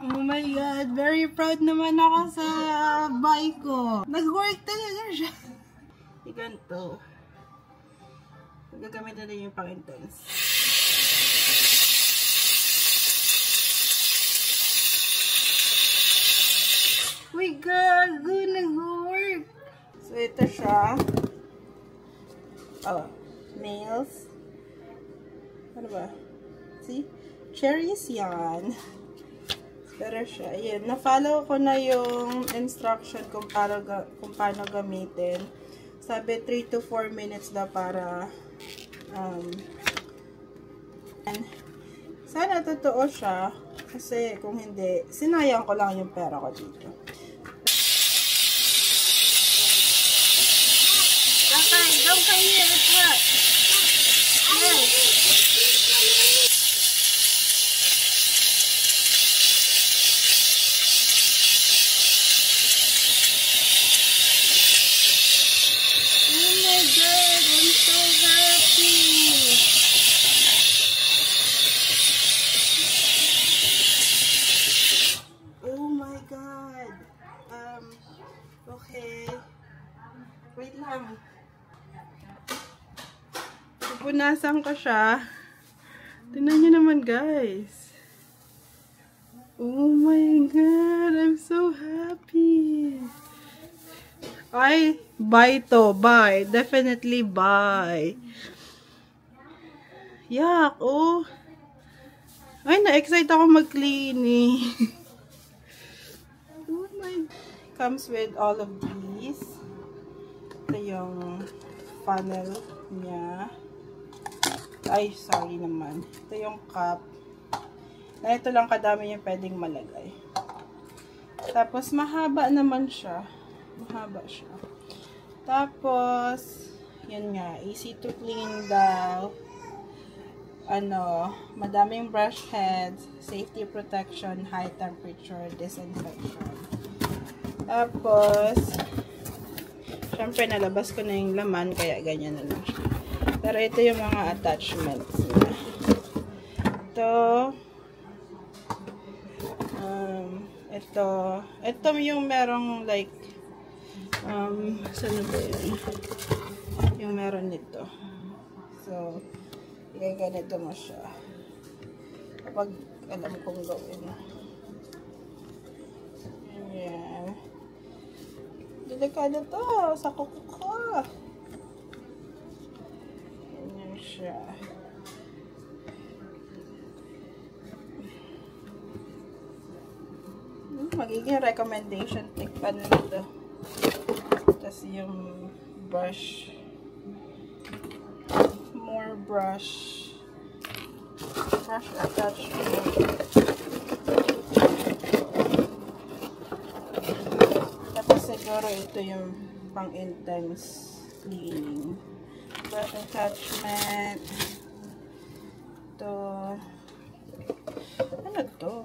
Oh my God, very proud naman ako sa bike ko. Nag-work talaga siya. Ganito. Gagamit na rin yung pang-intense. Oh my God, nag-work. So, ito siya. Oh, nails. Ano ba? See? Cherries yan. Pero siya, ayan. Na-follow ko na yung instruction kung paano gamitin. Sabi, 3 to 4 minutes daw para sana totoo siya. Kasi kung hindi, sinayang ko lang yung pera ko dito. Okay, don't come here. It's what? Yes. Okay. Wait lang. Pupunasan ko siya. Tingnan niyo naman, guys. Oh my God. I'm so happy. Ay, buy to. Buy. Definitely buy. Yak. Oh. Ay, na-excite ako mag-clean eh. Oh my God. Comes with all of these. Ito yung funnel niya. Ay, sorry naman. Ito yung cup. Ganito lang kadami yung pwedeng malagay. Tapos, mahaba naman siya. Mahaba siya. Tapos, yun nga. Easy to clean daw. Madaming brush heads, safety protection, high temperature, disinfection. Tapos, syempre nalabas ko na yung laman, kaya ganyan na lang siya. Pero ito yung mga attachments niya. Ito yung merong like, saan ba yun? Yung meron nito. So, ganito mo siya. Kapag alam kong gawin. Ayan. Delikado to sa kuko ko. Ayan siya. Magiging recommendation tikpan nito. Tapos yung brush. More brush attachment. Tapos siguro ito yung pang-intense cleaning. Brush attachment. Ito. Ano to?